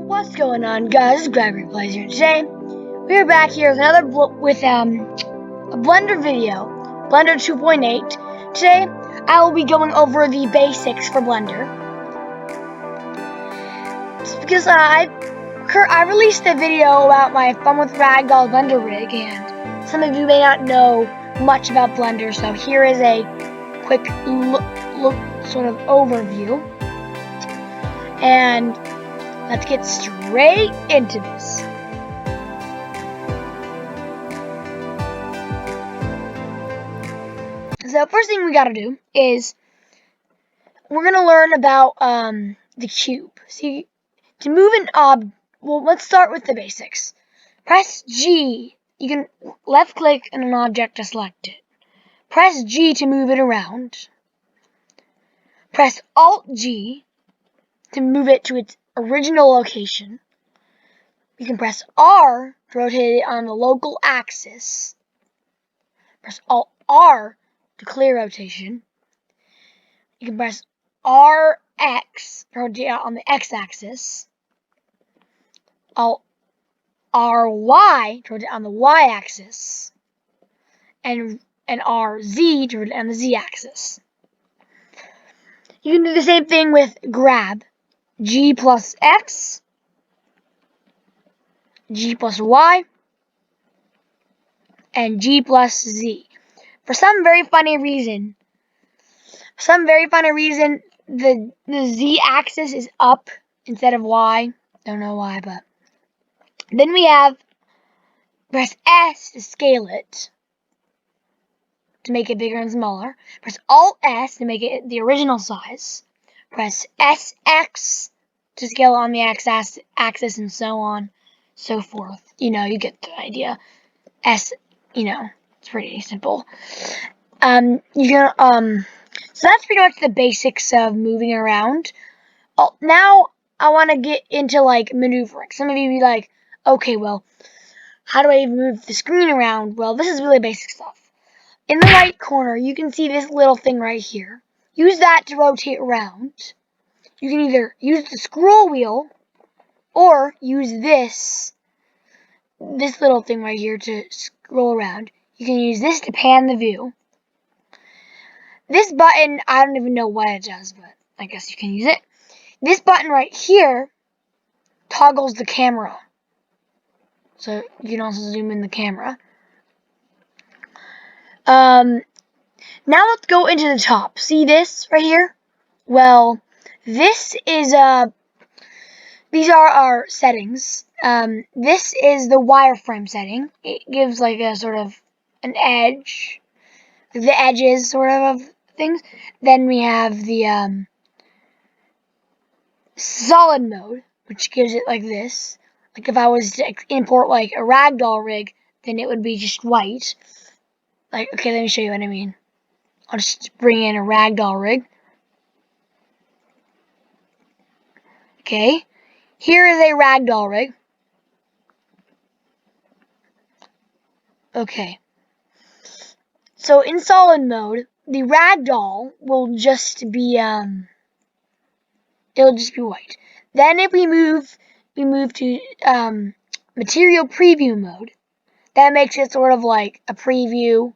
What's going on, guys? It's GregoryPlayz here. Today, we are back here with another a Blender video, Blender 2.8. Today, I will be going over the basics for Blender. It's because I released a video about my fun with Ragdolls Blender rig, and some of you may not know much about Blender, so here is a quick sort of overview. And let's get straight into this. So first thing we gotta do is we're gonna learn about the cube. See, to move an well, let's start with the basics. Press G. You can left click on an object to select it. Press G to move it around. Press Alt G to move it to its original location. You can press R to rotate it on the local axis. Press Alt R to clear rotation. You can press RX to rotate it on the x-axis. Alt RY to rotate it on the y-axis. And RZ to rotate it on the z-axis. You can do the same thing with grab. G plus X, G plus Y, and G plus Z. For some very funny reason, the Z-axis is up instead of Y. Don't know why, but then we have press S to scale it, to make it bigger and smaller. Press Alt S to make it the original size. Press SX to scale on the x-axis and so on, so forth. You know, you get the idea. It's pretty simple. So that's pretty much the basics of moving around. Now I want to get into like maneuvering. Some of you be like, okay, well, how do I even move the screen around? Well, this is really basic stuff. In the right corner, you can see this little thing right here. Use that to rotate around. You can either use the scroll wheel or use this little thing right here to scroll around. You can use this to pan the view. This button, I don't even know what it does, but I guess you can use it. This button right here toggles the camera. So you can also zoom in the camera. Now let's go into the top. See this right here? Well, this is these are our settings. This is the wireframe setting. It gives like a sort of an edge, the edges sort of things. Then we have the solid mode, which gives it like this. Like if I was to import like a ragdoll rig, then it would be just white. Like, okay, let me show you what I mean. I'll just bring in a ragdoll rig. Okay, here is a ragdoll rig. Okay, so in solid mode, the ragdoll will just be it'll just be white. Then if we move to material preview mode, that makes it sort of like a preview.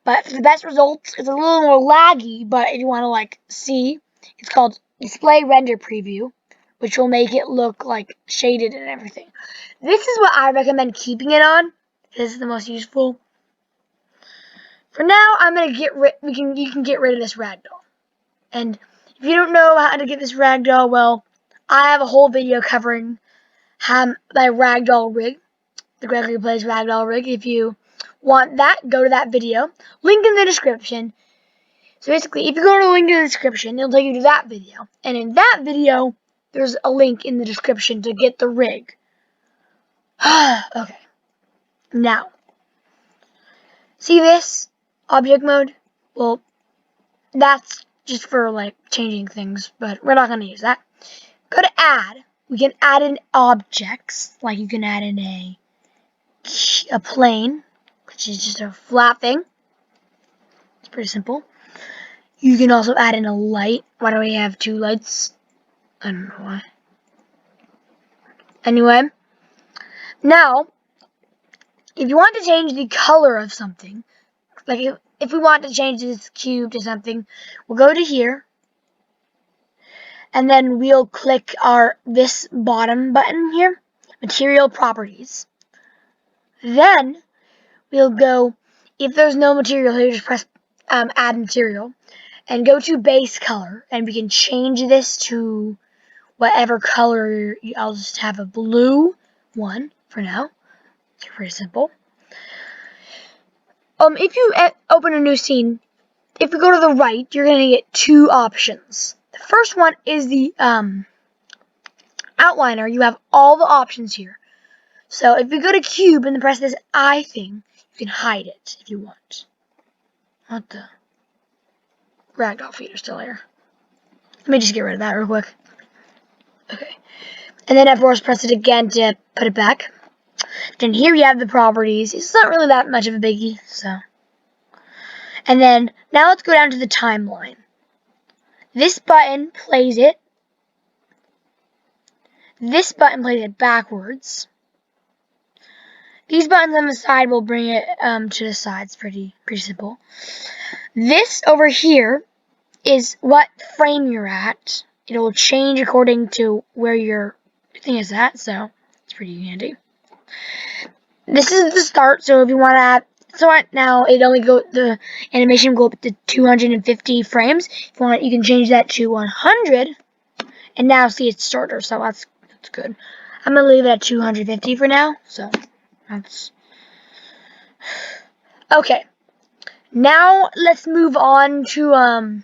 But for the best results, it's a little more laggy. But if you want to like see, it's called display render preview, which will make it look like shaded and everything. This is what I recommend keeping it on. This is the most useful. For now, I'm gonna get rid. You can get rid of this ragdoll. And if you don't know how to get this ragdoll, well, I have a whole video covering my ragdoll rig, the GregoryPlayz ragdoll rig. If you want that, go to that video. Link in the description. So basically, if you go to the link in the description, it'll take you to that video. And in that video, there's a link in the description to get the rig. Okay. Now, see this object mode? Well, that's just for like changing things, but we're not going to use that. Go to add. We can add in objects, like you can add in a plane, which is just a flat thing. It's pretty simple. You can also add in a light. Why do we have two lights? I don't know why. Anyway, now, if you want to change the color of something, like if we want to change this cube to something, we'll go to here, and then we'll click this bottom button here, Material Properties. Then we'll go, if there's no material here, just press Add Material, and go to Base Color, and we can change this to whatever color. I'll just have a blue one for now. It's pretty simple. If you open a new scene, if you go to the right, you're going to get two options. The first one is the outliner. You have all the options here. So if you go to cube and then press this eye thing, you can hide it if you want. What the? Ragdoll feet are still here. Let me just get rid of that real quick. Okay. And then of course press it again to put it back. Then here you have the properties. It's not really that much of a biggie, so. And then now let's go down to the timeline. This button plays it. This button plays it backwards. These buttons on the side will bring it to the sides. Pretty simple. This over here is what frame you're at. It will change according to where your thing is at, so it's pretty handy. This is the start, so if you want to add, so right now the animation will go up to 250 frames. If you want, you can change that to 100, and now see its starter. So that's good. I'm gonna leave it at 250 for now. So that's okay. Now let's move on to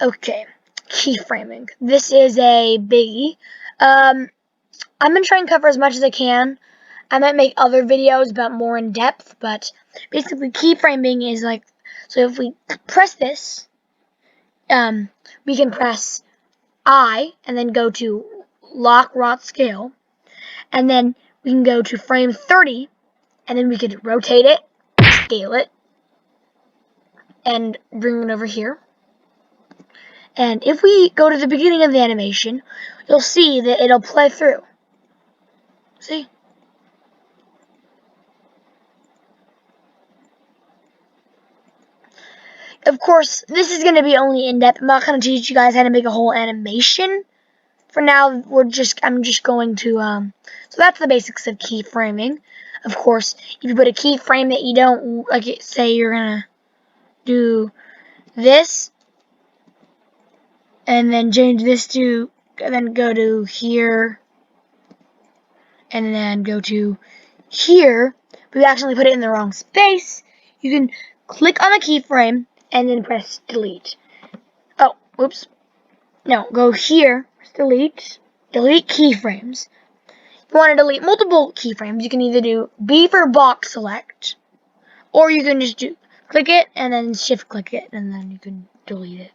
okay, keyframing. This is a biggie. I'm going to try and cover as much as I can. I might make other videos about more in depth, but basically keyframing is like, so if we press this, we can press I and then go to Lock Rot Scale, and then we can go to frame 30, and then we could rotate it, scale it, and bring it over here. And if we go to the beginning of the animation, you'll see that it'll play through. See? Of course, this is going to be only in-depth. I'm not going to teach you guys how to make a whole animation. For now, I'm just going to, so that's the basics of keyframing. Of course, if you put a keyframe that you don't, like, say you're going to do this, and then change this to, and then go to here, and then go to here, but you actually put it in the wrong space, you can click on the keyframe, and then press delete. Oh, whoops. No, go here, press delete keyframes. If you want to delete multiple keyframes, you can either do B for box select, or you can just click it, and then shift click it, and then you can delete it.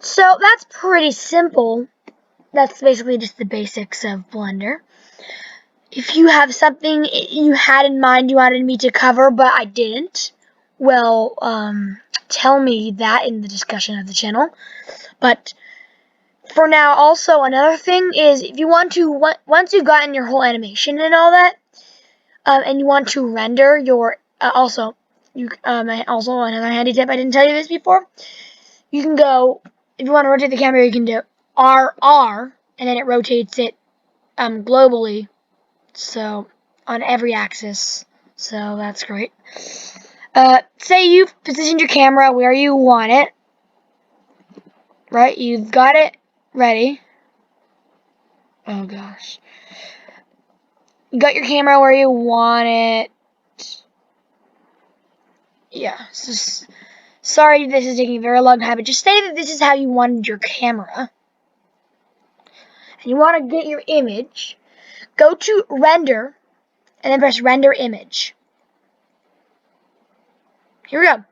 So that's pretty simple. That's basically just the basics of Blender. If you have something you had in mind you wanted me to cover, but I didn't, well, tell me that in the discussion of the channel. But for now, also, another thing is, if you want to, once you've gotten your whole animation and all that, and you want to render your, also another handy tip, I didn't tell you this before, you can go, if you want to rotate the camera, you can do RR, and then it rotates it globally, so on every axis, so that's great. Say you've positioned your camera where you want it, right? You've got it ready. Oh gosh. You got your camera where you want it. Yeah, sorry this is taking a very long time, but just say that this is how you wanted your camera. And you want to get your image. Go to render, and then press render image. Here we go.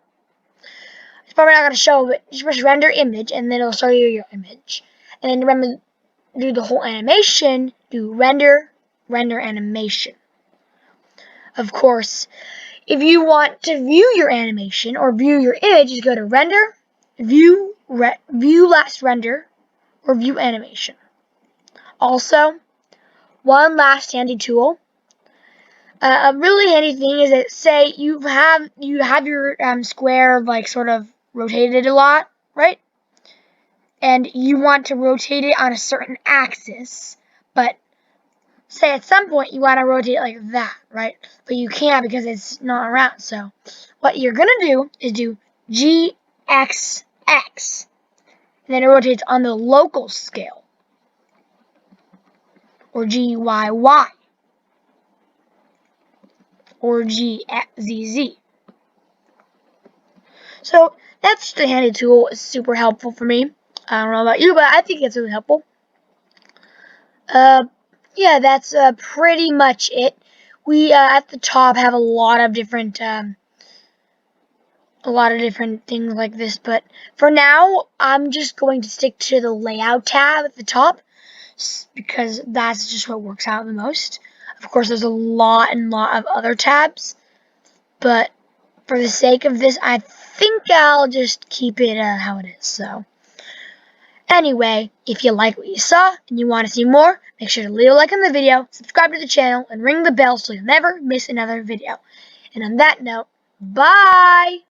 It's probably not going to show, but just press render image, and then it'll show you your image. And then remember, do the whole animation, do render animation. Of course, if you want to view your animation or view your image, just go to render, view last render, or view animation. Also, one last handy tool. A really handy thing is that, say you have your square like sort of rotated a lot, right? And you want to rotate it on a certain axis, but say at some point you want to rotate it like that, right? But you can't because it's not around. So what you're gonna do is do GXX, and then it rotates on the local scale, or GYY, or GZZ. So that's just a handy tool. It's super helpful for me. I don't know about you, but I think it's really helpful. Yeah, that's pretty much it. We at the top have a lot of different things like this, but for now, I'm just going to stick to the layout tab at the top because that's just what works out the most. Of course, there's a lot of other tabs, but for the sake of this, I think I'll just keep it how it is. So, anyway, if you like what you saw and you want to see more, make sure to leave a like on the video, subscribe to the channel, and ring the bell so you'll never miss another video. And on that note, bye!